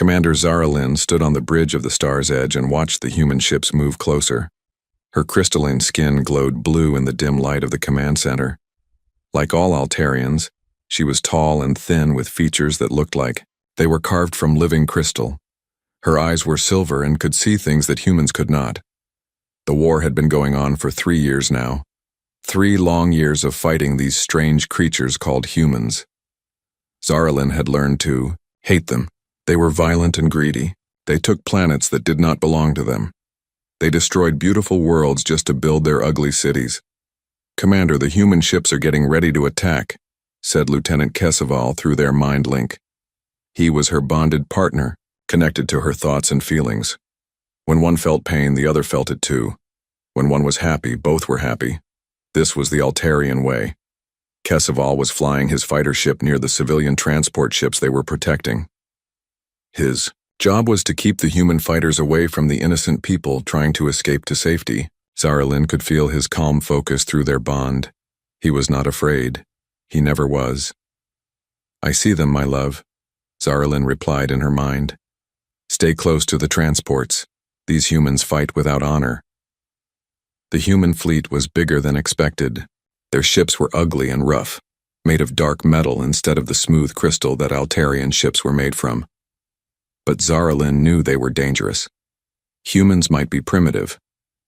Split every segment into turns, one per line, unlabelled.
Commander Zara Lynn stood on the bridge of the Star's Edge and watched the human ships move closer. Her crystalline skin glowed blue in the dim light of the command center. Like all Altarians, she was tall and thin with features that looked like they were carved from living crystal. Her eyes were silver and could see things that humans could not. The war had been going on for 3 years now. 3 long years of fighting these strange creatures called humans. Zara Lynn had learned to hate them. They were violent and greedy. They took planets that did not belong to them. They destroyed beautiful worlds just to build their ugly cities. "Commander, the human ships are getting ready to attack," said Lieutenant Keseval through their mind link. He was her bonded partner, connected to her thoughts and feelings. When one felt pain, the other felt it too. When one was happy, both were happy. This was the Altarian way. Keseval was flying his fighter ship near the civilian transport ships they were protecting. His job was to keep the human fighters away from the innocent people trying to escape to safety. Zara Lynn could feel his calm focus through their bond. He was not afraid. He never was. "I see them, my love," Zara Lynn replied in her mind. "Stay close to the transports. These humans fight without honor." The human fleet was bigger than expected. Their ships were ugly and rough, made of dark metal instead of the smooth crystal that Altarian ships were made from. But Zara Lynn knew they were dangerous. Humans might be primitive,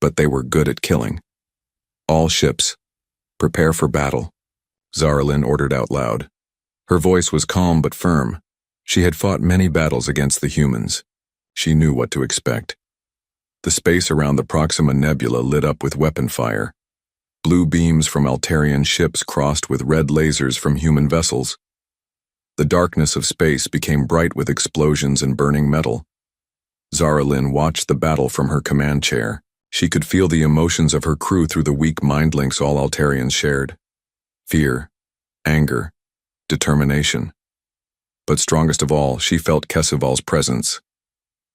but they were good at killing. "All ships, prepare for battle," Zara Lynn ordered out loud. Her voice was calm but firm. She had fought many battles against the humans. She knew what to expect. The space around the Proxima Nebula lit up with weapon fire. Blue beams from Altarian ships crossed with red lasers from human vessels. The darkness of space became bright with explosions and burning metal. Zara Lynn watched the battle from her command chair. She could feel the emotions of her crew through the weak mind links all Altarians shared. Fear, anger, determination. But strongest of all, she felt Keseval's presence.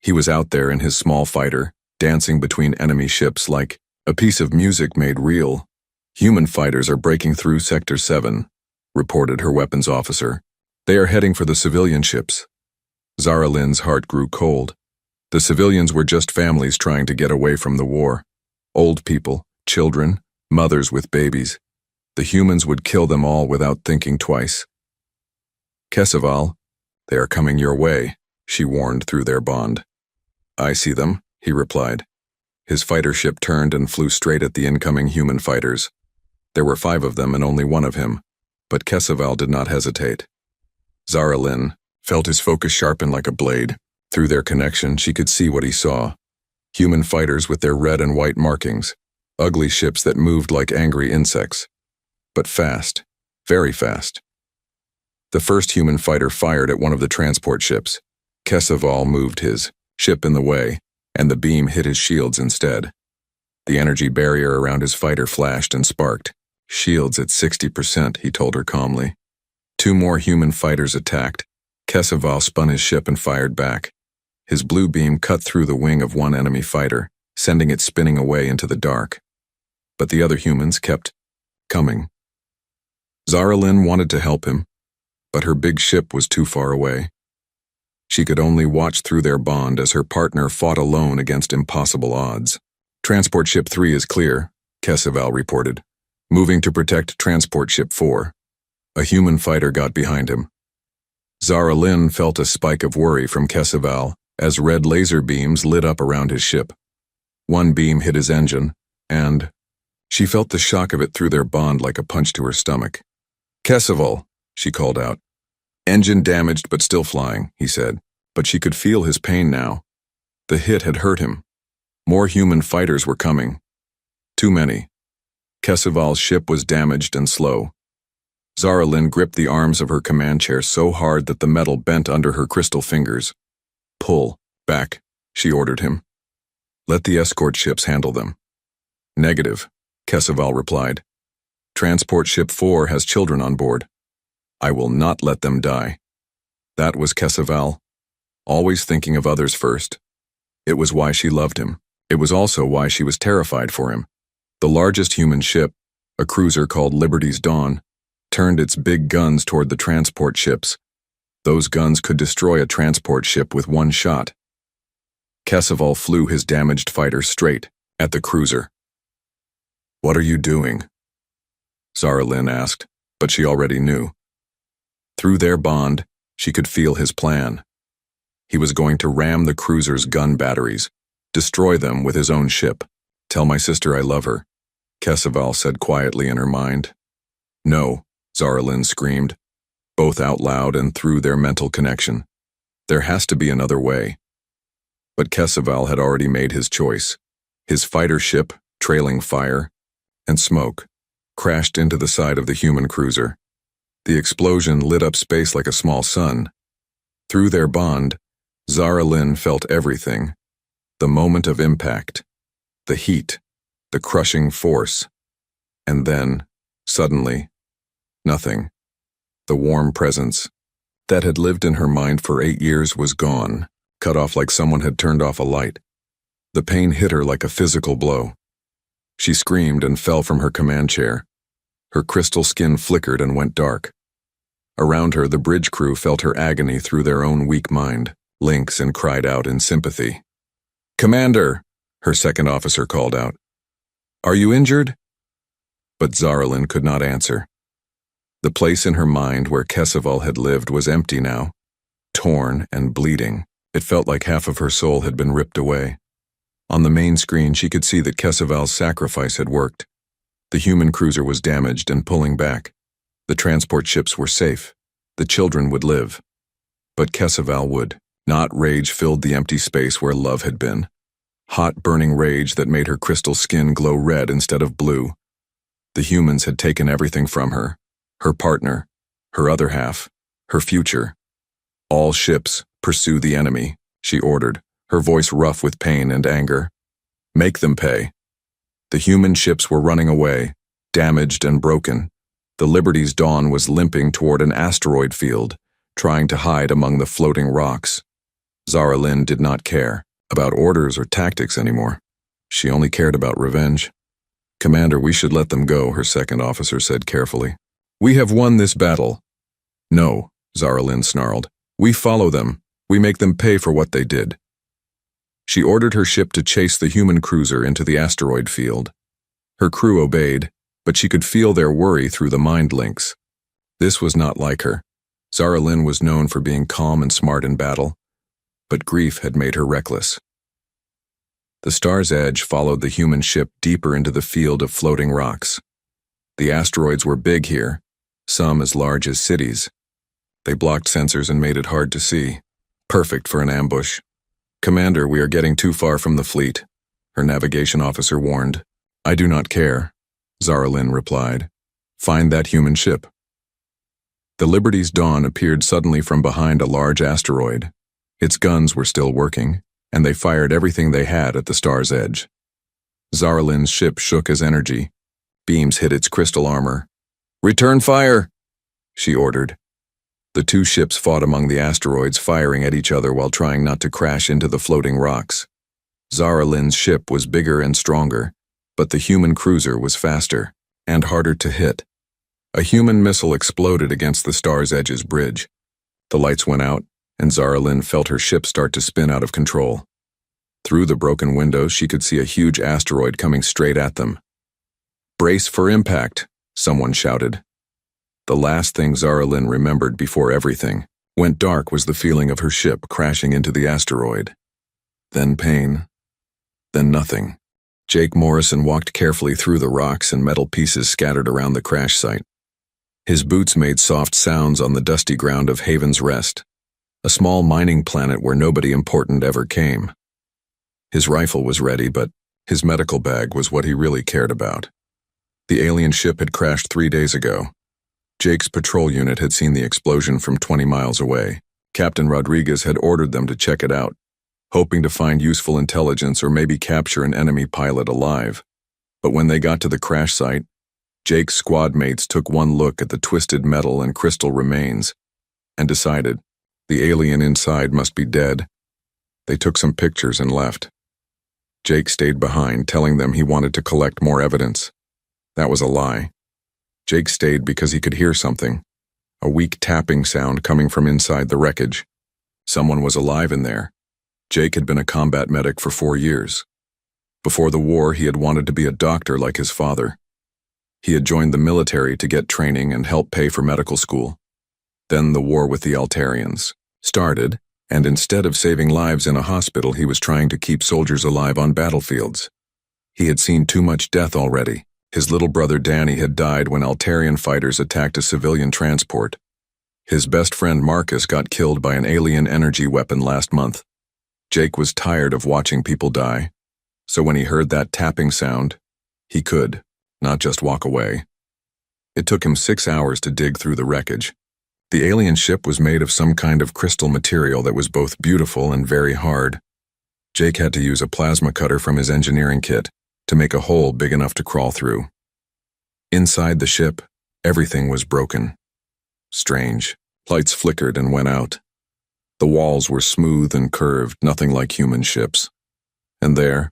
He was out there in his small fighter, dancing between enemy ships like a piece of music made real. "Human fighters are breaking through Sector 7, reported her weapons officer. "They are heading for the civilian ships." Zara Lynn's heart grew cold. The civilians were just families trying to get away from the war. Old people, children, mothers with babies. The humans would kill them all without thinking twice. "Keseval, they are coming your way," she warned through their bond. "I see them," he replied. His fighter ship turned and flew straight at the incoming human fighters. There were 5 of them and only 1 of him, but Keseval did not hesitate. Zara Lynn felt his focus sharpen like a blade. Through their connection, she could see what he saw. Human fighters with their red and white markings, ugly ships that moved like angry insects. But fast, very fast. The first human fighter fired at one of the transport ships. Keseval moved his ship in the way, and the beam hit his shields instead. The energy barrier around his fighter flashed and sparked. "Shields at 60%, he told her calmly. 2 more human fighters attacked. Keseval spun his ship and fired back. His blue beam cut through the wing of one enemy fighter, sending it spinning away into the dark. But the other humans kept coming. Zara Lynn wanted to help him, but her big ship was too far away. She could only watch through their bond as her partner fought alone against impossible odds. "Transport Ship 3 is clear," Keseval reported, moving to protect Transport Ship 4. A human fighter got behind him. Zara Lynn felt a spike of worry from Keseval as red laser beams lit up around his ship. One beam hit his engine, and she felt the shock of it through their bond like a punch to her stomach. "Keseval," she called out. "Engine damaged but still flying," he said, but she could feel his pain now. The hit had hurt him. More human fighters were coming. Too many. Keseval's ship was damaged and slow. Zara Lynn gripped the arms of her command chair so hard that the metal bent under her crystal fingers. "Pull back," she ordered him. "Let the escort ships handle them." "Negative," Keseval replied. "Transport Ship 4 has children on board. I will not let them die." That was Keseval, always thinking of others first. It was why she loved him. It was also why she was terrified for him. The largest human ship, a cruiser called Liberty's Dawn, turned its big guns toward the transport ships. Those guns could destroy a transport ship with one shot. Kessival flew his damaged fighter straight at the cruiser. "What are you doing?" Zara Lynn asked, but she already knew. Through their bond, she could feel his plan. He was going to ram the cruiser's gun batteries, destroy them with his own ship. "Tell my sister I love her," Kessival said quietly in her mind. "No," Zara Lynn screamed, both out loud and through their mental connection. "There has to be another way." But Kessival had already made his choice. His fighter ship, trailing fire and smoke, crashed into the side of the human cruiser. The explosion lit up space like a small sun. Through their bond, Zara Lynn felt everything. The moment of impact, the heat, the crushing force. And then, suddenly, nothing. The warm presence that had lived in her mind for 8 years was gone, cut off like someone had turned off a light. The pain hit her like a physical blow. She screamed and fell from her command chair. Her crystal skin flickered and went dark. Around her, the bridge crew felt her agony through their own weak mind, links, and cried out in sympathy. "Commander," her second officer called out. "Are you injured?" But Zara Lynn could not answer. The place in her mind where Kessival had lived was empty now, torn and bleeding. It felt like half of her soul had been ripped away. On the main screen, she could see that Kessival's sacrifice had worked. The human cruiser was damaged and pulling back. The transport ships were safe. The children would live. But Kessival would. Not rage filled the empty space where love had been. Hot, burning rage that made her crystal skin glow red instead of blue. The humans had taken everything from her. Her partner, her other half, her future. "All ships, pursue the enemy," she ordered, her voice rough with pain and anger. "Make them pay." The human ships were running away, damaged and broken. The Liberty's Dawn was limping toward an asteroid field, trying to hide among the floating rocks. Zara Lynn did not care about orders or tactics anymore. She only cared about revenge. "Commander, we should let them go," her second officer said carefully. "We have won this battle." "No," Zara Lynn snarled. "We follow them. We make them pay for what they did." She ordered her ship to chase the human cruiser into the asteroid field. Her crew obeyed, but she could feel their worry through the mind links. This was not like her. Zara Lynn was known for being calm and smart in battle, but grief had made her reckless. The Star's Edge followed the human ship deeper into the field of floating rocks. The asteroids were big here, some as large as cities. They blocked sensors and made it hard to see. Perfect for an ambush. "Commander, we are getting too far from the fleet," her navigation officer warned. "I do not care," Zara Lynn replied. "Find that human ship." The Liberty's Dawn appeared suddenly from behind a large asteroid. Its guns were still working, and they fired everything they had at the Star's Edge. Zara Lynn's ship shook as energy. Beams hit its crystal armor. "Return fire!" she ordered. The two ships fought among the asteroids, firing at each other while trying not to crash into the floating rocks. Zara Lynn's ship was bigger and stronger, but the human cruiser was faster and harder to hit. A human missile exploded against the Star's Edge's bridge. The lights went out, and Zara Lynn felt her ship start to spin out of control. Through the broken windows, she could see a huge asteroid coming straight at them. "Brace for impact," someone shouted. The last thing Zara Lynn remembered before everything went dark was the feeling of her ship crashing into the asteroid. Then pain. Then nothing. Jake Morrison walked carefully through the rocks and metal pieces scattered around the crash site. His boots made soft sounds on the dusty ground of Haven's Rest, a small mining planet where nobody important ever came. His rifle was ready, but his medical bag was what he really cared about. The alien ship had crashed 3 days ago. Jake's patrol unit had seen the explosion from 20 miles away. Captain Rodriguez had ordered them to check it out, hoping to find useful intelligence or maybe capture an enemy pilot alive. But when they got to the crash site, Jake's squad mates took one look at the twisted metal and crystal remains and decided the alien inside must be dead. They took some pictures and left. Jake stayed behind, telling them he wanted to collect more evidence. That was a lie. Jake stayed because he could hear something, a weak tapping sound coming from inside the wreckage. Someone was alive in there. Jake had been a combat medic for 4 years. Before the war, he had wanted to be a doctor like his father. He had joined the military to get training and help pay for medical school. Then the war with the Altarians started, and instead of saving lives in a hospital, he was trying to keep soldiers alive on battlefields. He had seen too much death already. His little brother Danny had died when Altarian fighters attacked a civilian transport. His best friend Marcus got killed by an alien energy weapon last month. Jake was tired of watching people die, so when he heard that tapping sound, he could not just walk away. It took him 6 hours to dig through the wreckage. The alien ship was made of some kind of crystal material that was both beautiful and very hard. Jake had to use a plasma cutter from his engineering kit to make a hole big enough to crawl through. Inside the ship, everything was broken. Strange. Lights flickered and went out. The walls were smooth and curved, nothing like human ships. And there,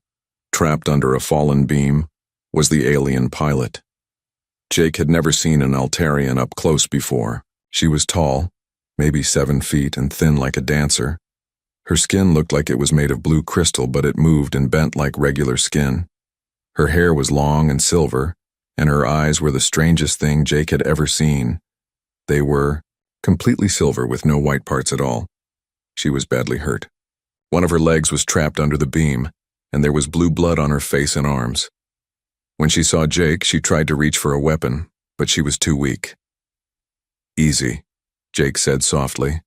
trapped under a fallen beam, was the alien pilot. Jake had never seen an Altarian up close before. She was tall, maybe 7 feet, and thin like a dancer. Her skin looked like it was made of blue crystal, but it moved and bent like regular skin. Her hair was long and silver, and her eyes were the strangest thing Jake had ever seen. They were completely silver with no white parts at all. She was badly hurt. One of her legs was trapped under the beam, and there was blue blood on her face and arms. When she saw Jake, she tried to reach for a weapon, but she was too weak. "Easy," Jake said softly,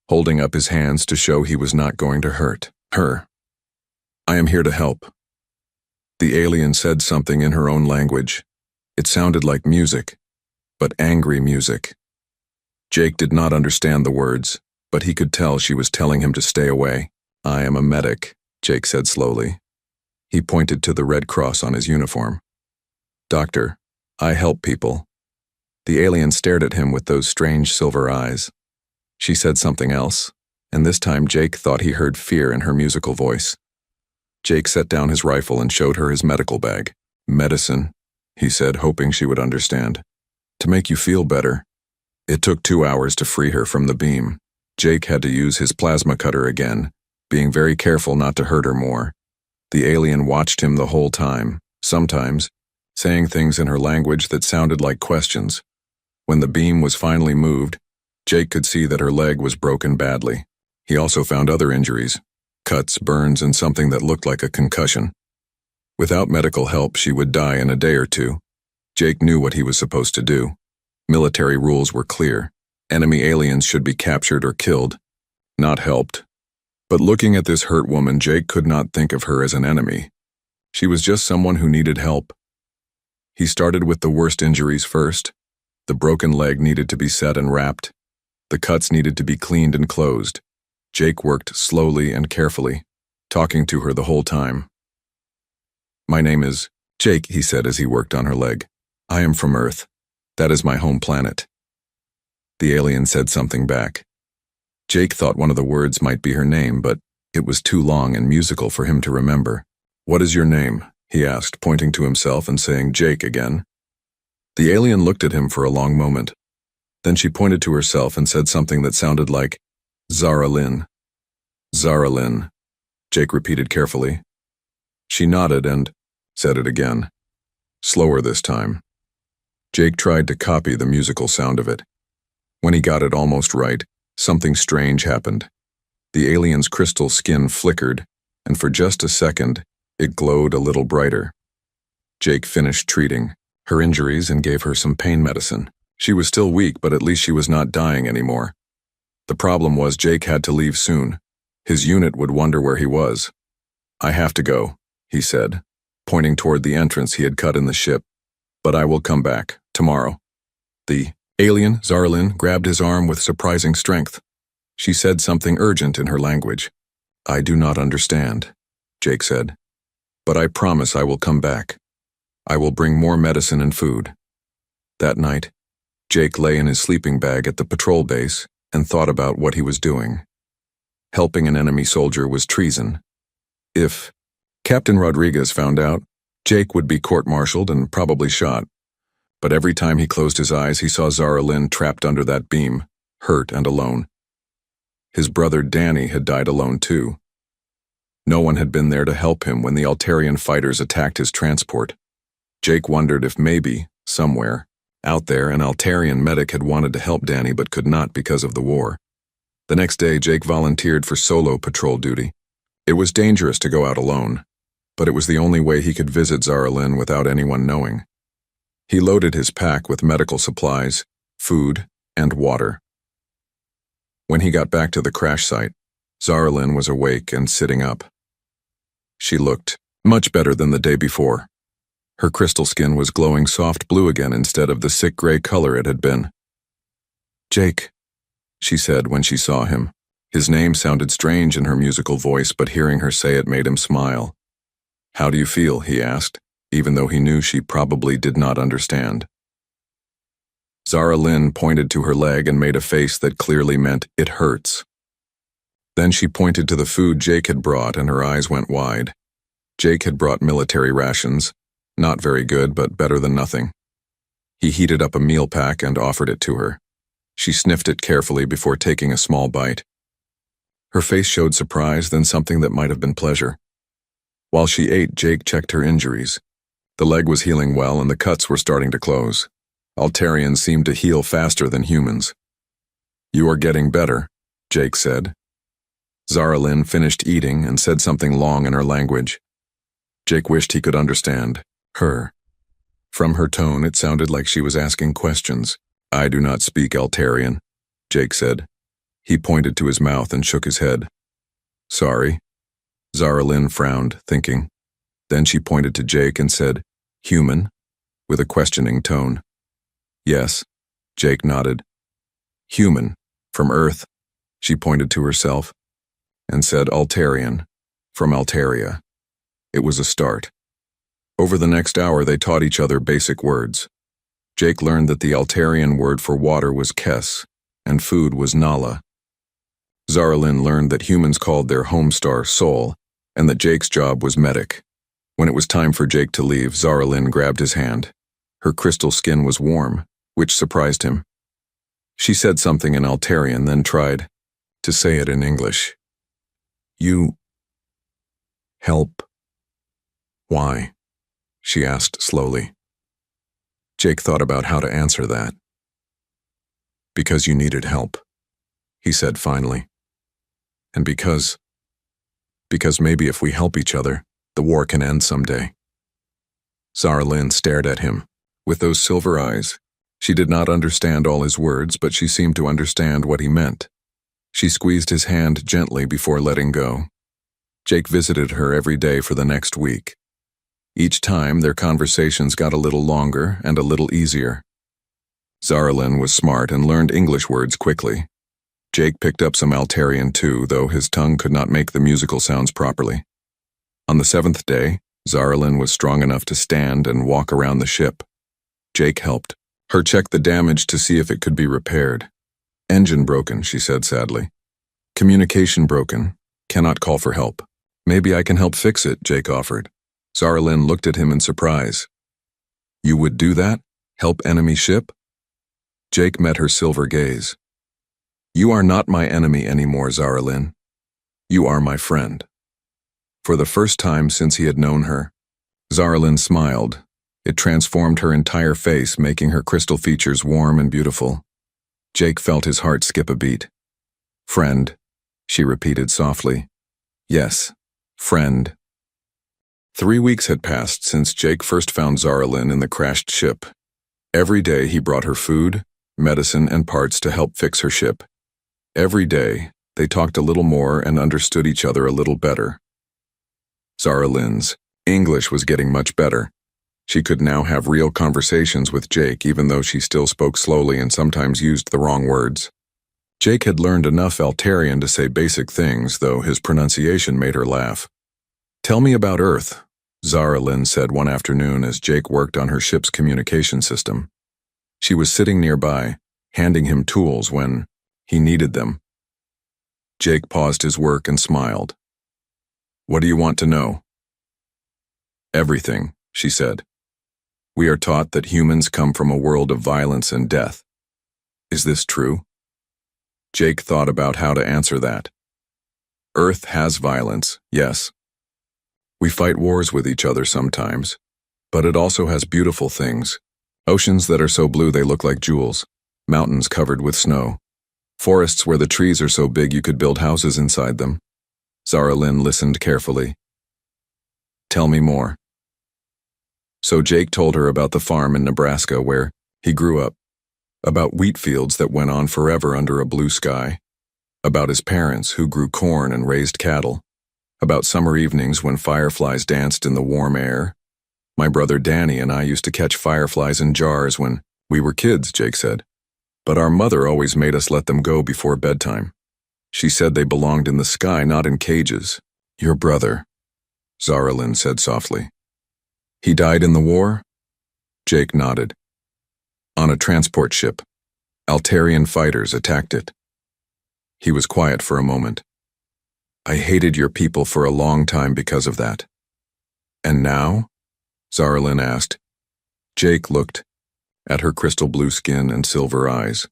holding up his hands to show he was not going to hurt her. "I am here to help." The alien said something in her own language. It sounded like music, but angry music. Jake did not understand the words, but he could tell she was telling him to stay away. "I am a medic," Jake said slowly. He pointed to the red cross on his uniform. "Doctor, I help people." The alien stared at him with those strange silver eyes. She said something else, and this time Jake thought he heard fear in her musical voice. Jake set down his rifle and showed her his medical bag. "Medicine," he said, hoping she would understand. "To make you feel better." It took 2 hours to free her from the beam. Jake had to use his plasma cutter again, being very careful not to hurt her more. The alien watched him the whole time, sometimes saying things in her language that sounded like questions. When the beam was finally moved, Jake could see that her leg was broken badly. He also found other injuries, cuts, burns, and something that looked like a concussion. Without medical help, she would die in a day or two. Jake knew what he was supposed to do. Military rules were clear. Enemy aliens should be captured or killed, not helped. But looking at this hurt woman, Jake could not think of her as an enemy. She was just someone who needed help. He started with the worst injuries first. The broken leg needed to be set and wrapped. The cuts needed to be cleaned and closed. Jake worked slowly and carefully, talking to her the whole time. "My name is Jake," he said as he worked on her leg. "I am from Earth. That is my home planet." The alien said something back. Jake thought one of the words might be her name, but it was too long and musical for him to remember. "What is your name?" he asked, pointing to himself and saying Jake again. The alien looked at him for a long moment. Then she pointed to herself and said something that sounded like Zara Lynn. "Zara Lynn," Jake repeated carefully. She nodded and said it again, slower this time. Jake tried to copy the musical sound of it. When he got it almost right, something strange happened. The alien's crystal skin flickered, and for just a second, it glowed a little brighter. Jake finished treating her injuries and gave her some pain medicine. She was still weak, but at least she was not dying anymore. The problem was Jake had to leave soon. His unit would wonder where he was. "I have to go," he said, pointing toward the entrance he had cut in the ship. "But I will come back, tomorrow." The alien, Zarlin, grabbed his arm with surprising strength. She said something urgent in her language. "I do not understand," Jake said. "But I promise I will come back. I will bring more medicine and food." That night, Jake lay in his sleeping bag at the patrol base and thought about what he was doing. Helping an enemy soldier was treason. If Captain Rodriguez found out, Jake would be court-martialed and probably shot. But every time he closed his eyes, he saw Zara Lynn trapped under that beam, hurt and alone. His brother Danny had died alone too. No one had been there to help him when the Altarian fighters attacked his transport. Jake wondered if maybe, somewhere, out there, an Altarian medic had wanted to help Danny but could not because of the war. The next day, Jake volunteered for solo patrol duty. It was dangerous to go out alone, but it was the only way he could visit Zara Lynn without anyone knowing. He loaded his pack with medical supplies, food, and water. When he got back to the crash site, Zara Lynn was awake and sitting up. She looked much better than the day before. Her crystal skin was glowing soft blue again instead of the sick gray color it had been. "Jake," she said when she saw him. His name sounded strange in her musical voice, but hearing her say it made him smile. "How do you feel?" he asked, even though he knew she probably did not understand. Zara Lynn pointed to her leg and made a face that clearly meant, "It hurts." Then she pointed to the food Jake had brought, and her eyes went wide. Jake had brought military rations. Not very good, but better than nothing. He heated up a meal pack and offered it to her. She sniffed it carefully before taking a small bite. Her face showed surprise, then something that might have been pleasure. While she ate, Jake checked her injuries. The leg was healing well and the cuts were starting to close. Altarians seemed to heal faster than humans. "You are getting better," Jake said. Zara Lynn finished eating and said something long in her language. Jake wished he could understand her. From her tone, it sounded like she was asking questions. "I do not speak Altarian," Jake said. He pointed to his mouth and shook his head. "Sorry." Zara Lynn frowned, thinking. Then she pointed to Jake and said, "Human?" with a questioning tone. "Yes," Jake nodded. "Human, from Earth," she pointed to herself, and said Altarian, from Altaria. It was a start. Over the next hour, they taught each other basic words. Jake learned that the Altarian word for water was Kes, and food was Nala. Zara Lynn learned that humans called their home star Sol, and that Jake's job was medic. When it was time for Jake to leave, Zara Lynn grabbed his hand. Her crystal skin was warm, which surprised him. She said something in Altarian, then tried to say it in English. "You help. Why?" she asked slowly. Jake thought about how to answer that. "Because you needed help," he said finally. "And because maybe if we help each other, the war can end someday." Zara Lynn stared at him. With those silver eyes, she did not understand all his words, but she seemed to understand what he meant. She squeezed his hand gently before letting go. Jake visited her every day for the next week. Each time, their conversations got a little longer and a little easier. Zara Lynn was smart and learned English words quickly. Jake picked up some Altarian too, though his tongue could not make the musical sounds properly. On the 7th day, Zara Lynn was strong enough to stand and walk around the ship. Jake helped her check the damage to see if it could be repaired. "Engine broken," she said sadly. "Communication broken. Cannot call for help." "Maybe I can help fix it," Jake offered. Zara Lynn looked at him in surprise. "You would do that? Help enemy ship?" Jake met her silver gaze. "You are not my enemy anymore, Zara Lynn. You are my friend." For the first time since he had known her, Zara Lynn smiled. It transformed her entire face, making her crystal features warm and beautiful. Jake felt his heart skip a beat. "Friend," she repeated softly. "Yes, friend." 3 weeks had passed since Jake first found Zara Lynn in the crashed ship. Every day he brought her food, medicine, and parts to help fix her ship. Every day, they talked a little more and understood each other a little better. Zara Lynn's English was getting much better. She could now have real conversations with Jake, even though she still spoke slowly and sometimes used the wrong words. Jake had learned enough Altarian to say basic things, though his pronunciation made her laugh. "Tell me about Earth," Zara Lynn said one afternoon as Jake worked on her ship's communication system. She was sitting nearby, handing him tools when he needed them. Jake paused his work and smiled. "What do you want to know?" "Everything," she said. We are taught that humans come from a world of violence and death. Is this true? Jake thought about how to answer that. Earth has violence, yes. We fight wars with each other sometimes, but it also has beautiful things. Oceans that are so blue they look like jewels, mountains covered with snow, forests where the trees are so big you could build houses inside them. Zara Lynn listened carefully. Tell me more. So Jake told her about the farm in Nebraska where he grew up, about wheat fields that went on forever under a blue sky, about his parents who grew corn and raised cattle, about summer evenings when fireflies danced in the warm air. My brother Danny and I used to catch fireflies in jars when we were kids, Jake said. But our mother always made us let them go before bedtime. She said they belonged in the sky, not in cages. Your brother, Zara Lynn said softly. He died in the war? Jake nodded. On a transport ship. Altarian fighters attacked it. He was quiet for a moment. I hated your people for a long time because of that. And now? Zara Lynn asked. Jake looked at her crystal blue skin and silver eyes.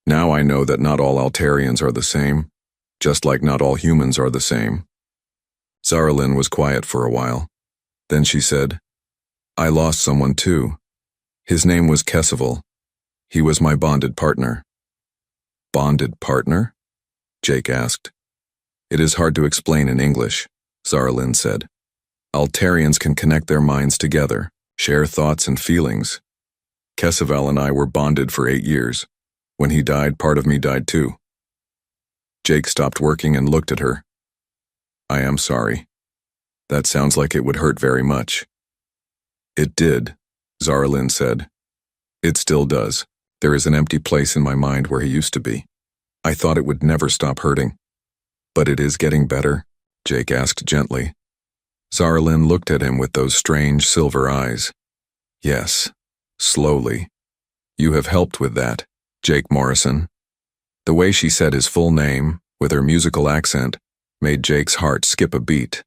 Now I know that not all Altarians are the same, just like not all humans are the same. Zara Lynn was quiet for a while. Then she said, I lost someone too. His name was Kessival. He was my bonded partner. Bonded partner? Jake asked. It is hard to explain in English, Zara Lynn said. Altarians can connect their minds together, share thoughts and feelings. Kessival and I were bonded for 8 years. When he died, part of me died too. Jake stopped working and looked at her. I am sorry. That sounds like it would hurt very much. It did, Zara Lynn said. It still does. There is an empty place in my mind where he used to be. I thought it would never stop hurting. But it is getting better, Jake asked gently. Zara Lynn looked at him with those strange silver eyes. Yes, slowly. You have helped with that, Jake Morrison. The way she said his full name, with her musical accent, made Jake's heart skip a beat.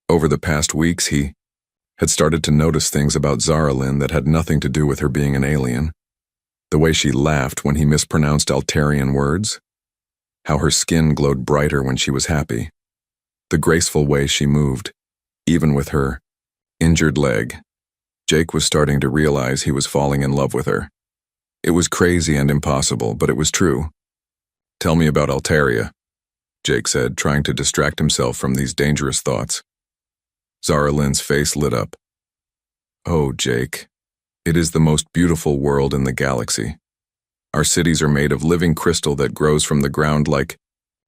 Over the past weeks, he had started to notice things about Zara Lynn that had nothing to do with her being an alien. The way she laughed when he mispronounced Altarian words. How her skin glowed brighter when she was happy. The graceful way she moved, even with her injured leg. Jake was starting to realize he was falling in love with her. It was crazy and impossible, but it was true. Tell me about Altaria, Jake said, trying to distract himself from these dangerous thoughts. Zara Lynn's face lit up. Oh, Jake, it is the most beautiful world in the galaxy. Our cities are made of living crystal that grows from the ground like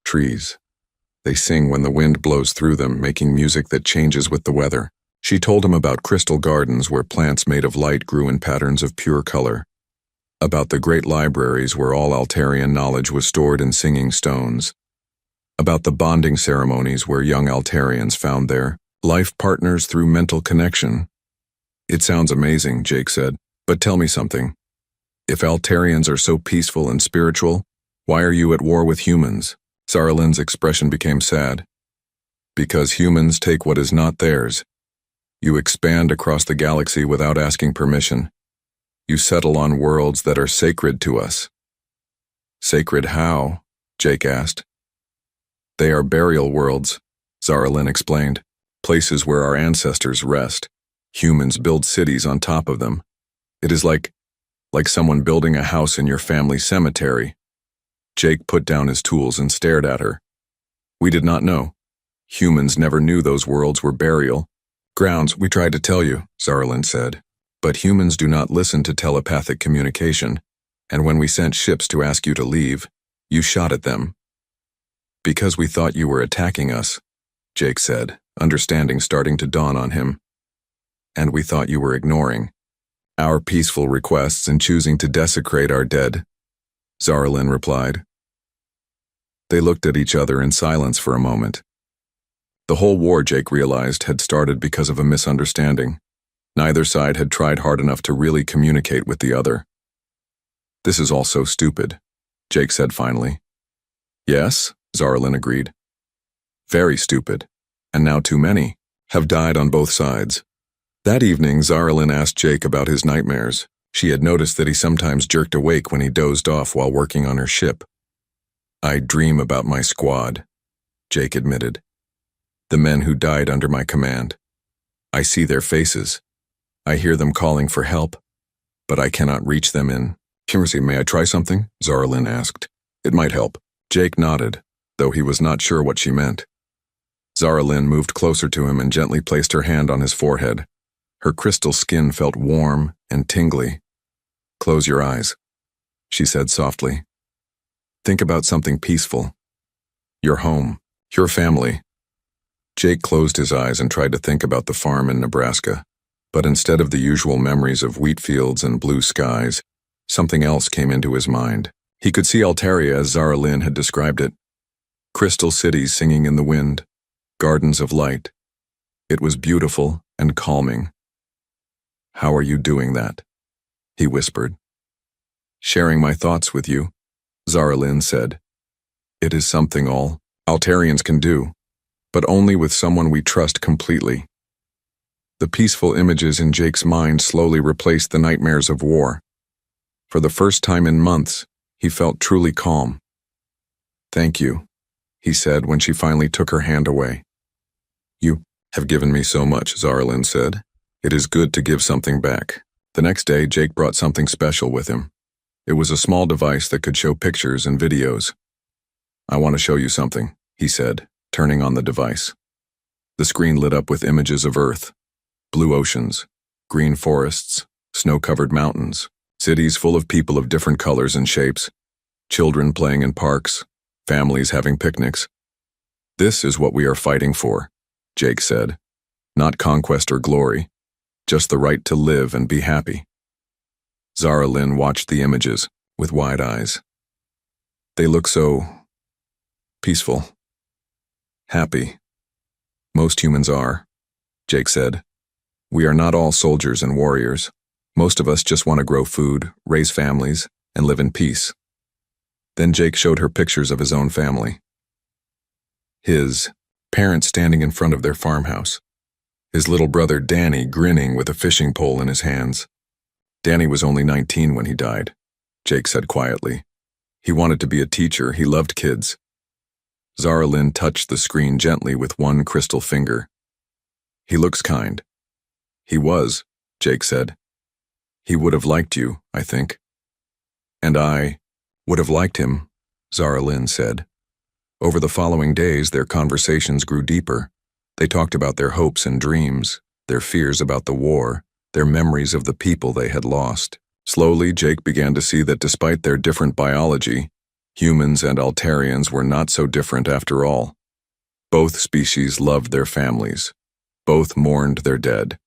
trees. They sing when the wind blows through them, making music that changes with the weather. She told him about crystal gardens where plants made of light grew in patterns of pure color. About the great libraries where all Altarian knowledge was stored in singing stones. About the bonding ceremonies where young Altarians found their life partners through mental connection. It sounds amazing, Jake said, but tell me something. If Altarians are so peaceful and spiritual, why are you at war with humans? Zara Lynn's expression became sad. Because humans take what is not theirs. You expand across the galaxy without asking permission. You settle on worlds that are sacred to us. Sacred how? Jake asked. They are burial worlds, Zara Lynn explained. Places where our ancestors rest. Humans build cities on top of them. It is like someone building a house in your family cemetery. Jake put down his tools and stared at her. We did not know. Humans never knew those worlds were burial grounds. We tried to tell you, Zara Lynn said. But humans do not listen to telepathic communication, and when we sent ships to ask you to leave, you shot at them. Because we thought you were attacking us, Jake said, understanding starting to dawn on him. And we thought you were ignoring our peaceful requests and choosing to desecrate our dead, Zara Lynn replied. They looked at each other in silence for a moment. The whole war, Jake realized, had started because of a misunderstanding. Neither side had tried hard enough to really communicate with the other. This is all so stupid, Jake said finally. Yes, Zara Lynn agreed. Very stupid, and now too many have died on both sides. That evening, Zaralyn asked Jake about his nightmares. She had noticed that he sometimes jerked awake when he dozed off while working on her ship. "I dream about my squad," Jake admitted. "The men who died under my command. I see their faces. I hear them calling for help, but I cannot reach them in." "May I try something?" Zaralyn asked. "It might help." Jake nodded, though he was not sure what she meant. Zaralyn moved closer to him and gently placed her hand on his forehead. Her crystal skin felt warm and tingly. "Close your eyes," she said softly. "Think about something peaceful. Your home, your family." Jake closed his eyes and tried to think about the farm in Nebraska, but instead of the usual memories of wheat fields and blue skies, something else came into his mind. He could see Altaria as Zaralyn had described it. Crystal cities singing in the wind, gardens of light. It was beautiful and calming. "How are you doing that?" he whispered. "Sharing my thoughts with you," Zaralyn said. "It is something all Altarians can do, but only with someone we trust completely." The peaceful images in Jake's mind slowly replaced the nightmares of war. For the first time in months, he felt truly calm. "Thank you," he said when she finally took her hand away. "You have given me so much," Zaralyn said. "It is good to give something back." The next day, Jake brought something special with him. It was a small device that could show pictures and videos. "I want to show you something," he said, turning on the device. The screen lit up with images of Earth, blue oceans, green forests, snow-covered mountains, cities full of people of different colors and shapes, children playing in parks, families having picnics. "This is what we are fighting for," Jake said. "Not conquest or glory, just the right to live and be happy." Zaralyn watched the images with wide eyes. "They look so peaceful, happy. Most humans are," Jake said. "We are not all soldiers and warriors. Most of us just want to grow food, raise families, and live in peace." Then Jake showed her pictures of his own family. His parents standing in front of their farmhouse. His little brother Danny grinning with a fishing pole in his hands. "Danny was only 19 when he died," Jake said quietly. "He wanted to be a teacher. He loved kids." Zaralyn touched the screen gently with one crystal finger. "He looks kind." "He was," Jake said. "He would have liked you, I think." "And I would have liked him," Zaralyn said. Over the following days, their conversations grew deeper. They talked about their hopes and dreams, their fears about the war, their memories of the people they had lost. Slowly, Jake began to see that despite their different biology, humans and Altarians were not so different after all. Both species loved their families. Both mourned their dead.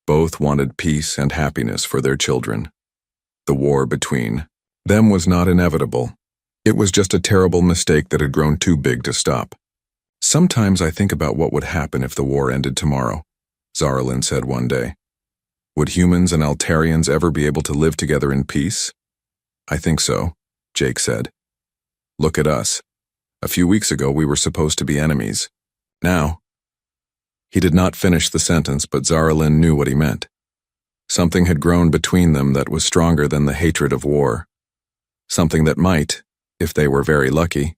Both wanted peace and happiness for their children. The war between them was not inevitable. It was just a terrible mistake that had grown too big to stop. "Sometimes I think about what would happen if the war ended tomorrow," Zaralyn said one day. "Would humans and Altarians ever be able to live together in peace?" "I think so," Jake said. "Look at us. A few weeks ago we were supposed to be enemies. Now—" He did not finish the sentence, but Zaralyn knew what he meant. Something had grown between them that was stronger than the hatred of war. Something that might, if they were very lucky,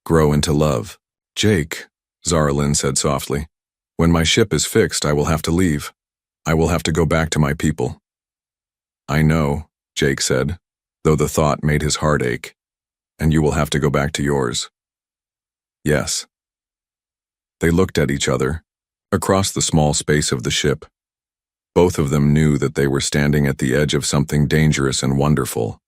grow into love. "Jake," Zaralyn said softly, "when my ship is fixed, I will have to leave. I will have to go back to my people." "I know," Jake said, though the thought made his heart ache. "And you will have to go back to yours." "Yes." They looked at each other, across the small space of the ship. Both of them knew that they were standing at the edge of something dangerous and wonderful.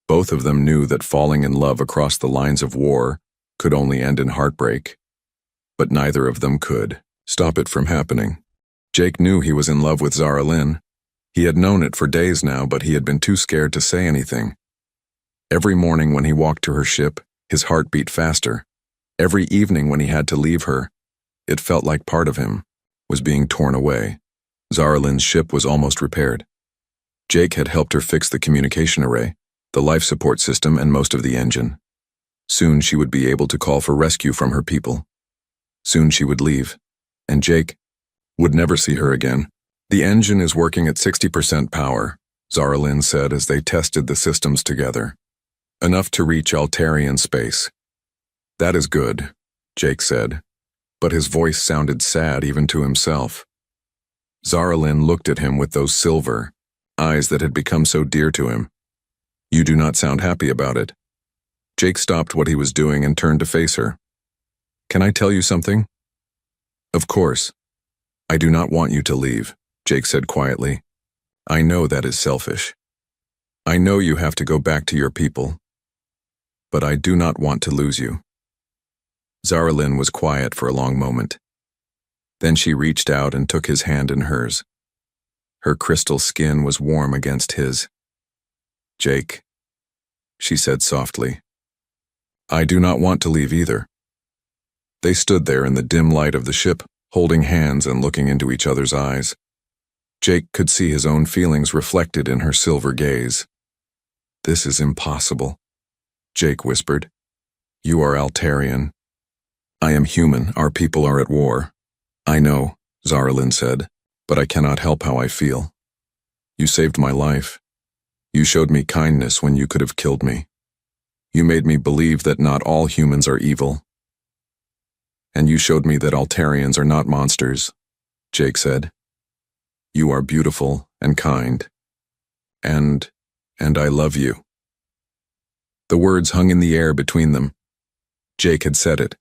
Both of them knew that falling in love across the lines of war could only end in heartbreak. But neither of them could stop it from happening. Jake knew he was in love with Zaralyn. He had known it for days now, but he had been too scared to say anything. Every morning when he walked to her ship, his heart beat faster. Every evening when he had to leave her, it felt like part of him was being torn away. Zaralyn's ship was almost repaired. Jake had helped her fix the communication array, the life support system, and most of the engine. Soon she would be able to call for rescue from her people. Soon she would leave, and Jake would never see her again. The engine is working at 60% power, Zara Lynn said as they tested the systems together. Enough to reach Altarian space. That is good, Jake said, but his voice sounded sad even to himself. Zara Lynn looked at him with those silver eyes that had become so dear to him. You do not sound happy about it. Jake stopped what he was doing and turned to face her. Can I tell you something? Of course. I do not want you to leave, Jake said quietly. I know that is selfish. I know you have to go back to your people. But I do not want to lose you. Zara Lynn was quiet for a long moment. Then she reached out and took his hand in hers. Her crystal skin was warm against his. Jake, she said softly. I do not want to leave either. They stood there in the dim light of the ship, holding hands and looking into each other's eyes. Jake could see his own feelings reflected in her silver gaze. This is impossible, Jake whispered. You are Altarian. I am human. Our people are at war. I know, Zara Lynn said, but I cannot help how I feel. You saved my life. You showed me kindness when you could have killed me. You made me believe that not all humans are evil. And you showed me that Altarians are not monsters, Jake said. You are beautiful and kind. And I love you. The words hung in the air between them. Jake had said it.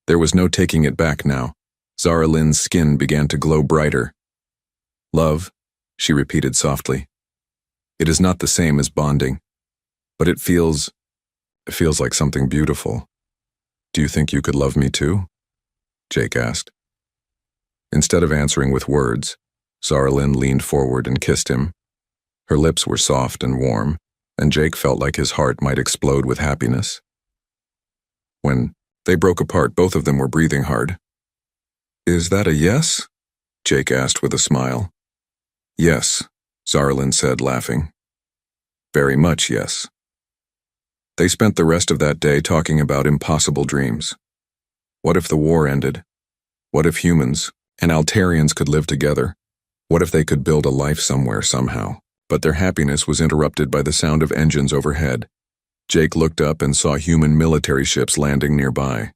There was no taking it back now. Zara Lynn's skin began to glow brighter. Love, she repeated softly. It is not the same as bonding, but it feels like something beautiful. Do you think you could love me too? Jake asked. Instead of answering with words, Zara Lynn leaned forward and kissed him. Her lips were soft and warm, and Jake felt like his heart might explode with happiness. When they broke apart, both of them were breathing hard. Is that a yes? Jake asked with a smile. Yes, Zara Lynn said, laughing. Very much yes. They spent the rest of that day talking about impossible dreams. What if the war ended? What if humans and Altarians could live together? What if they could build a life somewhere somehow? But their happiness was interrupted by the sound of engines overhead. Jake looked up and saw human military ships landing nearby.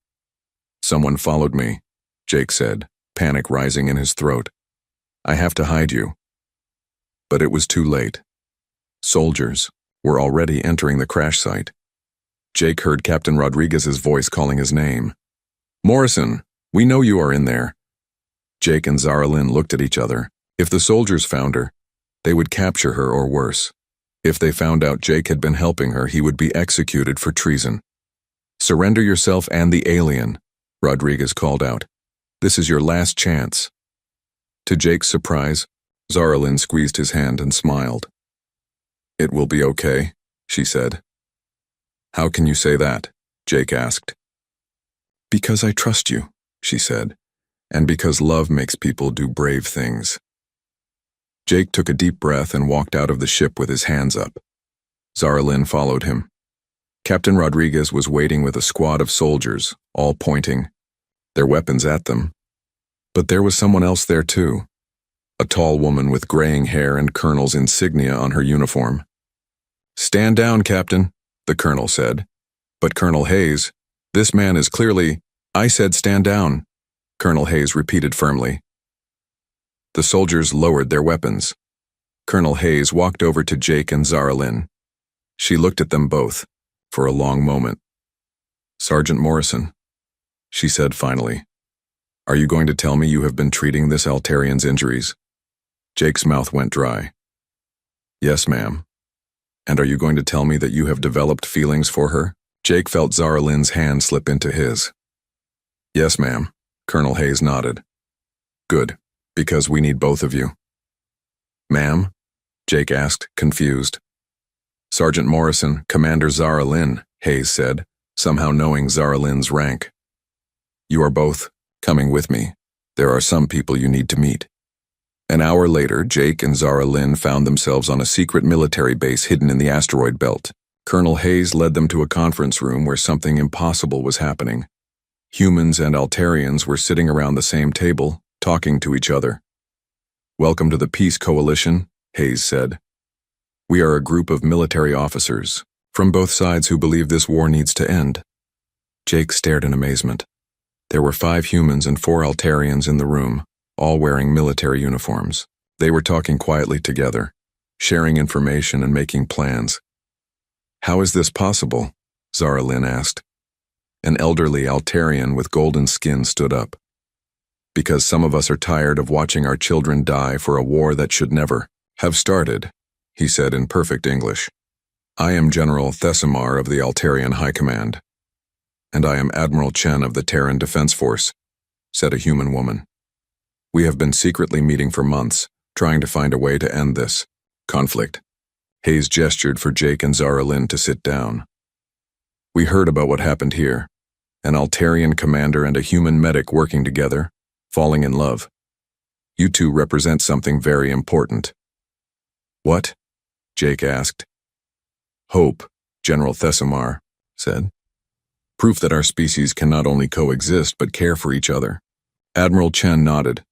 Someone followed me, Jake said, panic rising in his throat. I have to hide you. But it was too late. Soldiers were already entering the crash site. Jake heard Captain Rodriguez's voice calling his name. Morrison, we know you are in there. Jake and Zara Lynn looked at each other. If the soldiers found her, they would capture her or worse. If they found out Jake had been helping her, he would be executed for treason. Surrender yourself and the alien, Rodriguez called out. This is your last chance. To Jake's surprise, Zara Lynn squeezed his hand and smiled. It will be okay, she said. How can you say that? Jake asked. Because I trust you, she said, and because love makes people do brave things. Jake took a deep breath and walked out of the ship with his hands up. Zara Lynn followed him. Captain Rodriguez was waiting with a squad of soldiers, all pointing their weapons at them. But there was someone else there too. A tall woman with graying hair and colonel's insignia on her uniform. Stand down, Captain, the colonel said. But Colonel Hayes, this man is clearly... I said stand down, Colonel Hayes repeated firmly. The soldiers lowered their weapons. Colonel Hayes walked over to Jake and Zara Lynn. She looked at them both, for a long moment. Sergeant Morrison, she said finally, are you going to tell me you have been treating this Altarian's injuries? Jake's mouth went dry. Yes, ma'am. And are you going to tell me that you have developed feelings for her? Jake felt Zara Lynn's hand slip into his. Yes, ma'am, Colonel Hayes nodded. Good, because we need both of you. Ma'am? Jake asked, confused. Sergeant Morrison, Commander Zara Lynn, Hayes said, somehow knowing Zara Lynn's rank. You are both coming with me. There are some people you need to meet. An hour later, Jake and Zara Lynn found themselves on a secret military base hidden in the asteroid belt. Colonel Hayes led them to a conference room where something impossible was happening. Humans and Altarians were sitting around the same table, talking to each other. Welcome to the Peace Coalition, Hayes said. We are a group of military officers from both sides who believe this war needs to end. Jake stared in amazement. There were 5 humans and 4 Altarians in the room, all wearing military uniforms. They were talking quietly together, sharing information and making plans. How is this possible? Zara Lynn asked. An elderly Altarian with golden skin stood up. Because some of us are tired of watching our children die for a war that should never have started, he said in perfect English. I am General Thesimar of the Altarian High Command. And I am Admiral Chen of the Terran Defense Force, said a human woman. We have been secretly meeting for months, trying to find a way to end this conflict. Hayes gestured for Jake and Zara Lynn to sit down. We heard about what happened here. An Altarian commander and a human medic working together, falling in love. You two represent something very important. What? Jake asked. Hope, General Thesimar said. Proof that our species can not only coexist but care for each other. Admiral Chen nodded.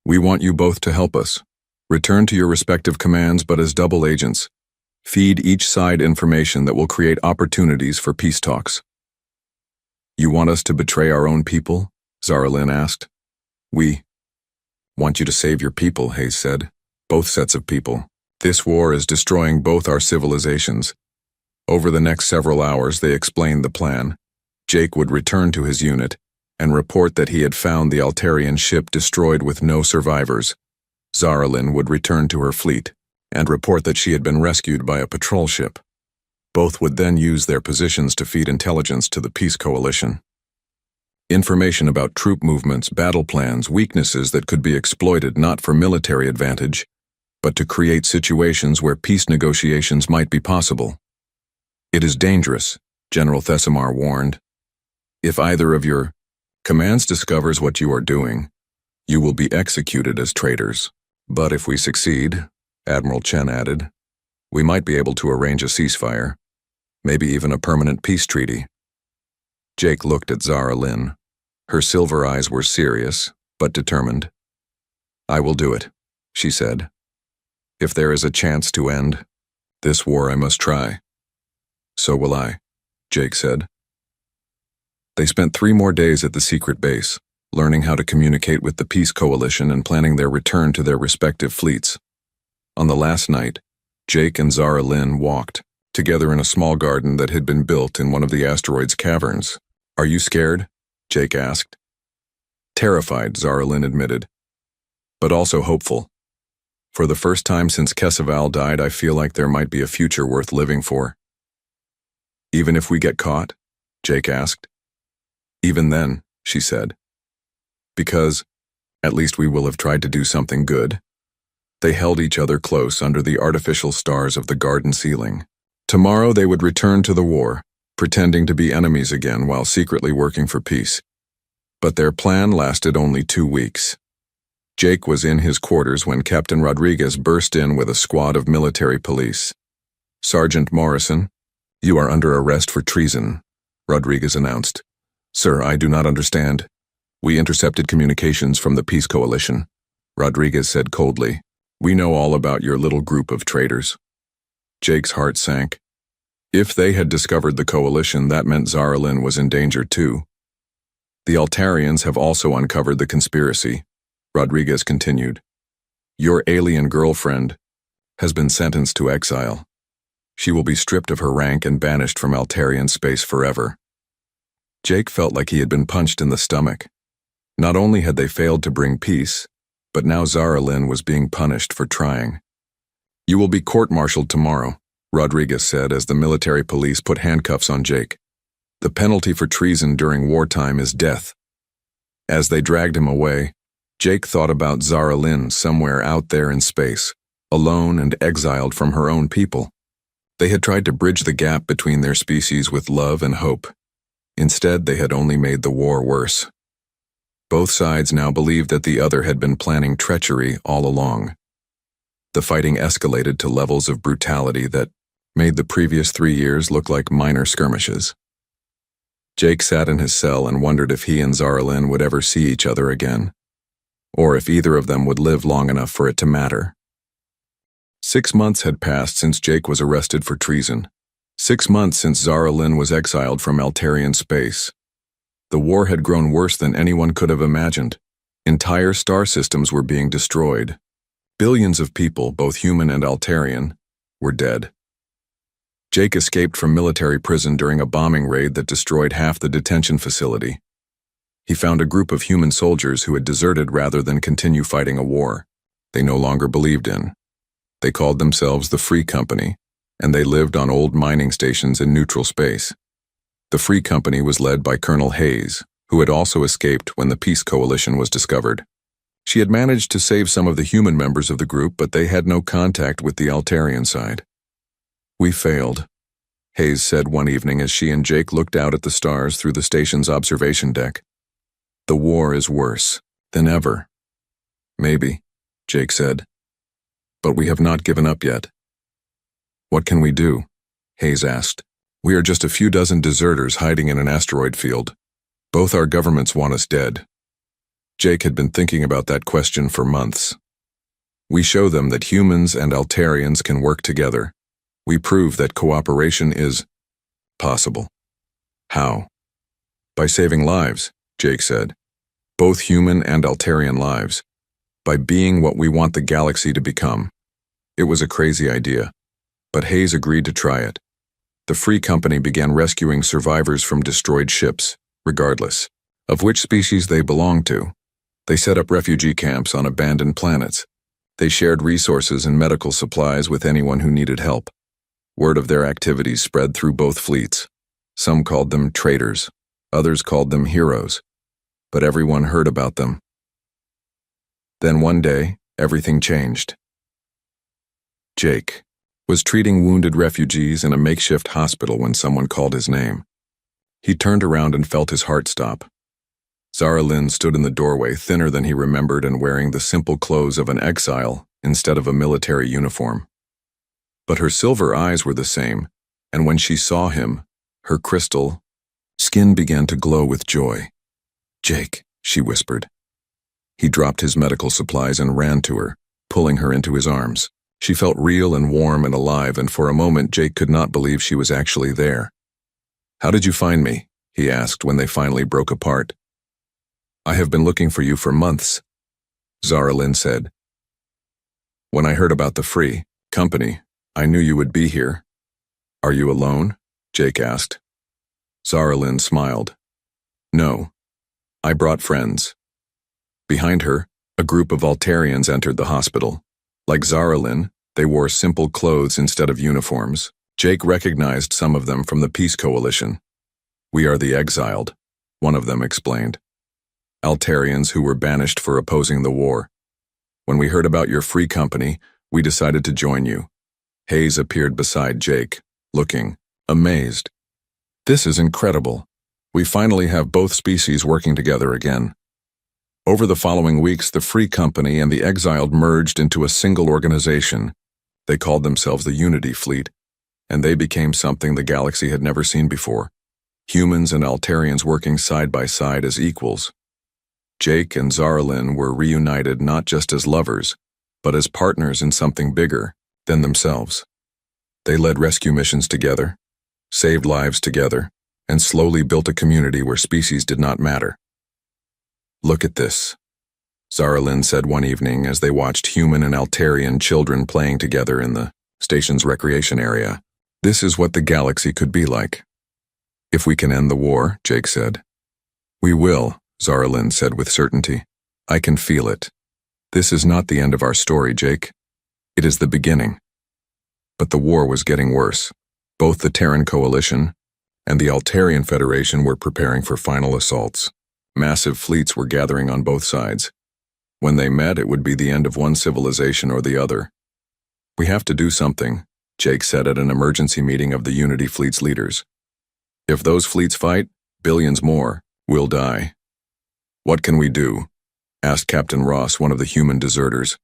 We want you both to help us. Return to your respective commands but as double agents. Feed each side information that will create opportunities for peace talks. You want us to betray our own people? Zara Lynn asked. We want you to save your people, Hayes said. Both sets of people. This war is destroying both our civilizations. Over the next several hours, they explained the plan. Jake would return to his unit and report that he had found the Altarian ship destroyed with no survivors. Zara Lynn would return to her fleet and report that she had been rescued by a patrol ship. Both would then use their positions to feed intelligence to the Peace Coalition. Information about troop movements, battle plans, weaknesses that could be exploited not for military advantage, but to create situations where peace negotiations might be possible. It is dangerous, General Thesimar warned. If either of your commands discovers what you are doing, you will be executed as traitors. But if we succeed, Admiral Chen added, we might be able to arrange a ceasefire, maybe even a permanent peace treaty. Jake looked at Zara Lynn. Her silver eyes were serious, but determined. I will do it, she said. If there is a chance to end this war, I must try. So will I, Jake said. They spent 3 more days at the secret base, learning how to communicate with the Peace Coalition and planning their return to their respective fleets. On the last night, Jake and Zara Lynn walked together in a small garden that had been built in one of the asteroid's caverns. Are you scared? Jake asked. Terrified, Zara Lynn admitted, but also hopeful. For the first time since Kesaval died, I feel like there might be a future worth living for. Even if we get caught? Jake asked. Even then, she said. Because, at least we will have tried to do something good. They held each other close under the artificial stars of the garden ceiling. Tomorrow they would return to the war, pretending to be enemies again while secretly working for peace. But their plan lasted only 2 weeks. Jake was in his quarters when Captain Rodriguez burst in with a squad of military police. Sergeant Morrison, you are under arrest for treason, Rodriguez announced. Sir, I do not understand. We intercepted communications from the Peace Coalition, Rodriguez said coldly. We know all about your little group of traitors. Jake's heart sank. If they had discovered the coalition, that meant Zara Lynn was in danger too. The Altarians have also uncovered the conspiracy, Rodriguez continued. Your alien girlfriend has been sentenced to exile. She will be stripped of her rank and banished from Altarian space forever. Jake felt like he had been punched in the stomach. Not only had they failed to bring peace, but now Zara Lynn was being punished for trying. You will be court-martialed tomorrow, Rodriguez said as the military police put handcuffs on Jake. The penalty for treason during wartime is death. As they dragged him away, Jake thought about Zara Lynn somewhere out there in space, alone and exiled from her own people. They had tried to bridge the gap between their species with love and hope. Instead, they had only made the war worse. Both sides now believed that the other had been planning treachery all along. The fighting escalated to levels of brutality that made the previous 3 years look like minor skirmishes. Jake sat in his cell and wondered if he and Zara Lynn would ever see each other again. or if either of them would live long enough for it to matter. 6 months had passed since Jake was arrested for treason. 6 months since Zara Lynn was exiled from Altarian space. The war had grown worse than anyone could have imagined. Entire star systems were being destroyed. Billions of people, both human and Altarian, were dead. Jake escaped from military prison during a bombing raid that destroyed half the detention facility. He found a group of human soldiers who had deserted rather than continue fighting a war they no longer believed in. They called themselves the Free Company, and they lived on old mining stations in neutral space. The Free Company was led by Colonel Hayes, who had also escaped when the Peace Coalition was discovered. She had managed to save some of the human members of the group, but they had no contact with the Altarian side. "We failed," Hayes said one evening as she and Jake looked out at the stars through the station's observation deck. "The war is worse than ever." "Maybe," Jake said. "But we have not given up yet." "What can we do?" Hayes asked. "We are just a few dozen deserters hiding in an asteroid field. Both our governments want us dead." Jake had been thinking about that question for months. "We show them that humans and Altarians can work together. We prove that cooperation is possible." "How?" "By saving lives," Jake said. "Both human and Altarian lives. By being what we want the galaxy to become." It was a crazy idea, but Hayes agreed to try it. The Free Company began rescuing survivors from destroyed ships, regardless of which species they belonged to. They set up refugee camps on abandoned planets. They shared resources and medical supplies with anyone who needed help. Word of their activities spread through both fleets. Some called them traitors, others called them heroes, but everyone heard about them. Then one day, everything changed. Jake was treating wounded refugees in a makeshift hospital when someone called his name. He turned around and felt his heart stop. Zara Lynn stood in the doorway, thinner than he remembered and wearing the simple clothes of an exile instead of a military uniform. But her silver eyes were the same, and when she saw him, her crystal skin began to glow with joy. "Jake," she whispered. He dropped his medical supplies and ran to her, pulling her into his arms. She felt real and warm and alive, and for a moment Jake could not believe she was actually there. "How did you find me?" he asked when they finally broke apart. "I have been looking for you for months," Zara Lynn said. "When I heard about the Free Company, I knew you would be here." "Are you alone?" Jake asked. Zara Lynn smiled. "No, I brought friends." Behind her, a group of Altarians entered the hospital. Like Zara Lynn, they wore simple clothes instead of uniforms. Jake recognized some of them from the Peace Coalition. "We are the exiled," one of them explained. "Altarians who were banished for opposing the war. When we heard about your Free Company, we decided to join you." Hayes appeared beside Jake, looking amazed. "This is incredible. We finally have both species working together again." Over the following weeks, the Free Company and the Exiled merged into a single organization. They called themselves the Unity Fleet, and they became something the galaxy had never seen before. Humans and Altarians working side by side as equals. Jake and Zara Lynn were reunited not just as lovers, but as partners in something bigger than themselves. They led rescue missions together, saved lives together, and slowly built a community where species did not matter. "Look at this," Zara Lynn said one evening as they watched human and Altarian children playing together in the station's recreation area. "This is what the galaxy could be like." "If we can end the war," Jake said. "We will," Zara Lynn said with certainty. "I can feel it. This is not the end of our story, Jake. It is the beginning." But the war was getting worse. Both the Terran Coalition and the Altarian Federation were preparing for final assaults. Massive fleets were gathering on both sides. When they met, it would be the end of one civilization or the other. "We have to do something," Jake said at an emergency meeting of the Unity Fleet's leaders. "If those fleets fight, billions more will die." "What can we do?" asked Captain Ross, one of the human deserters.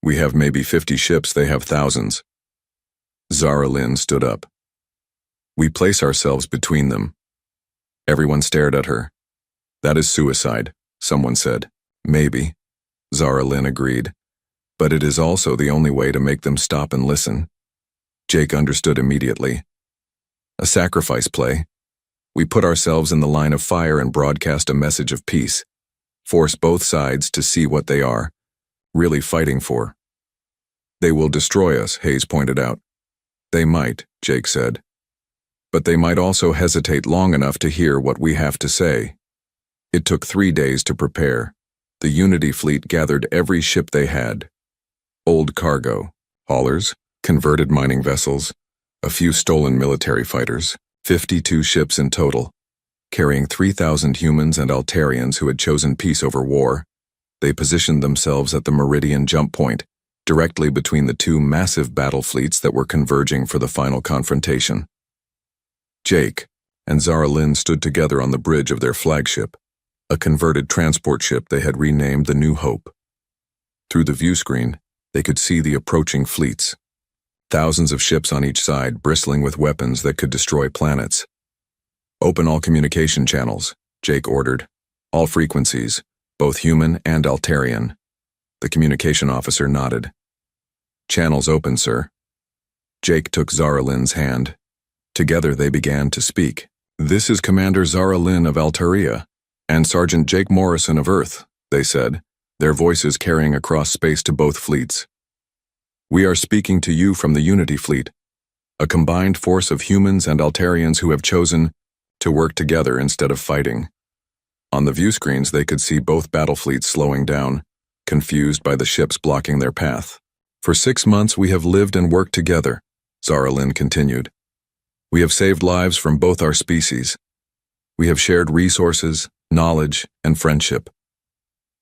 "We have maybe 50 ships, they have thousands." Zara Lynn stood up. "We place ourselves between them." Everyone stared at her. "That is suicide," someone said. "Maybe," Zara Lynn agreed. But it is also the only way to make them stop and listen. Jake understood immediately. A sacrifice play. We put ourselves in the line of fire and broadcast a message of peace. Force both sides to see what they are really fighting for. They will destroy us, Hayes pointed out. They might, Jake said. But they might also hesitate long enough to hear what we have to say. It took 3 days to prepare. The Unity fleet gathered every ship they had. Old cargo, haulers, converted mining vessels, a few stolen military fighters, 52 ships in total, carrying 3,000 humans and Altarians who had chosen peace over war. They positioned themselves at the Meridian jump point, directly between the two massive battle fleets that were converging for the final confrontation. Jake and Zara Lynn stood together on the bridge of their flagship, a converted transport ship they had renamed the New Hope. Through the viewscreen, they could see the approaching fleets. Thousands of ships on each side, bristling with weapons that could destroy planets. Open all communication channels, Jake ordered. All frequencies, both human and Altarian. The communication officer nodded. Channels open, sir. Jake took Zara Lynn's hand. Together they began to speak. This is Commander Zara Lynn of Altaria, and Sergeant Jake Morrison of Earth, they said, their voices carrying across space to both fleets. We are speaking to you from the Unity fleet, a combined force of humans and Altarians who have chosen to work together instead of fighting. On the view screens they could see both battle fleets slowing down, confused by the ships blocking their path. For 6 months we have lived and worked together, Zara Lynn continued. We have saved lives from both our species. We have shared resources, knowledge, and friendship.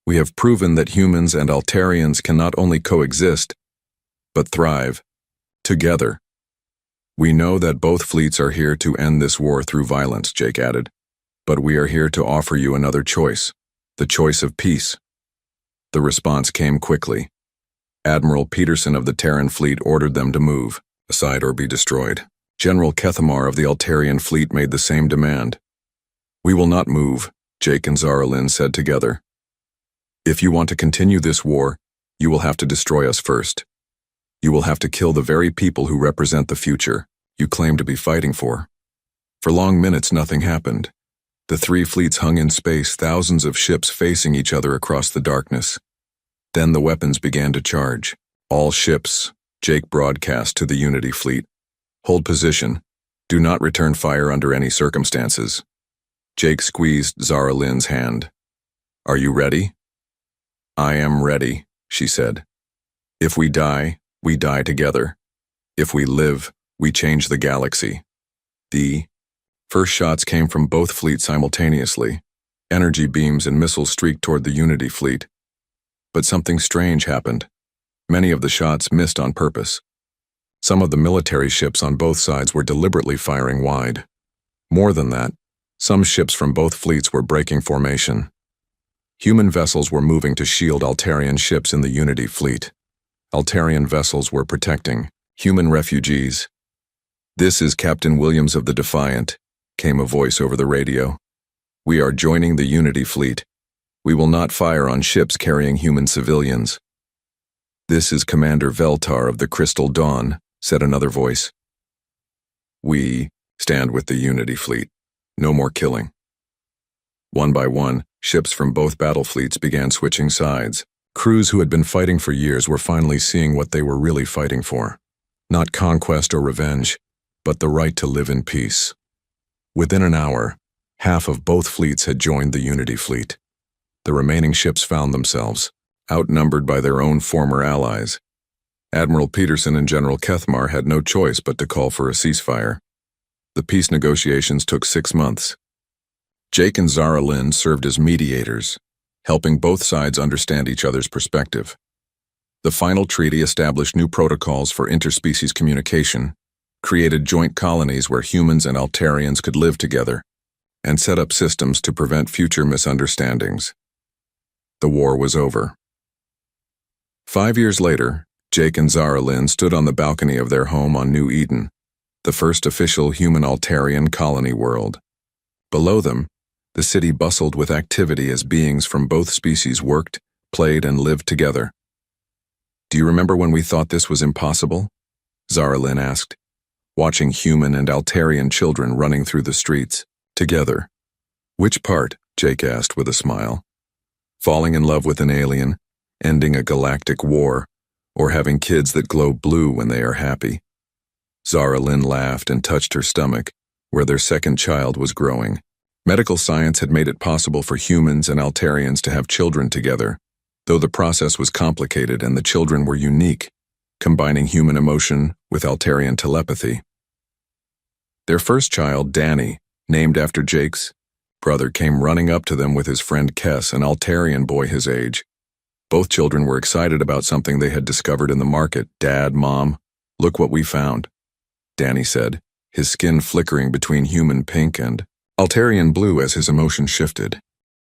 We have proven that humans and Altarians can not only coexist, but thrive together. We know that both fleets are here to end this war through violence, Jake added, but we are here to offer you another choice, the choice of peace. The response came quickly. Admiral Peterson of the Terran fleet ordered them to move, aside or be destroyed. General Kethamar of the Altarian fleet made the same demand. We will not move, Jake and Zara Lynn said together. If you want to continue this war, you will have to destroy us first. You will have to kill the very people who represent the future you claim to be fighting for. For long minutes, nothing happened. The 3 fleets hung in space, thousands of ships facing each other across the darkness. Then the weapons began to charge. All ships, Jake broadcast to the Unity fleet. Hold position. Do not return fire under any circumstances. Jake squeezed Zara Lynn's hand. Are you ready? I am ready, she said. If we die together. If we live, we change the galaxy. The first shots came from both fleets simultaneously. Energy beams and missiles streaked toward the Unity fleet. But something strange happened. Many of the shots missed on purpose. Some of the military ships on both sides were deliberately firing wide. More than that, some ships from both fleets were breaking formation. Human vessels were moving to shield Altarian ships in the Unity fleet. Altarian vessels were protecting human refugees. This is Captain Williams of the Defiant, came a voice over the radio. We are joining the Unity fleet. We will not fire on ships carrying human civilians. This is Commander Veltar of the Crystal Dawn, said another voice. We stand with the Unity fleet. No more killing. One by one, ships from both battle fleets began switching sides. Crews who had been fighting for years were finally seeing what they were really fighting for. Not conquest or revenge, but the right to live in peace. Within an hour, half of both fleets had joined the Unity fleet. The remaining ships found themselves outnumbered by their own former allies. Admiral Peterson and General Kethamar had no choice but to call for a ceasefire. The peace negotiations took 6 months. Jake and Zara Lynn served as mediators, helping both sides understand each other's perspective. The final treaty established new protocols for interspecies communication, created joint colonies where humans and Altarians could live together, and set up systems to prevent future misunderstandings. The war was over. 5 years later, Jake and Zara Lynn stood on the balcony of their home on New Eden, the first official human Altarian colony world. Below them, the city bustled with activity as beings from both species worked, played, and lived together. Do you remember when we thought this was impossible? Zara Lynn asked, watching human and Altarian children running through the streets, together. Which part? Jake asked with a smile. Falling in love with an alien, ending a galactic war, or having kids that glow blue when they are happy. Zara Lynn laughed and touched her stomach, where their second child was growing. Medical science had made it possible for humans and Altarians to have children together, though the process was complicated and the children were unique, combining human emotion with Altarian telepathy. Their first child, Danny, named after Jake's brother, came running up to them with his friend Kess, an Altarian boy his age. Both children were excited about something they had discovered in the market. "Dad, Mom, look what we found," Danny said, his skin flickering between human pink and Altarian blue as his emotion shifted.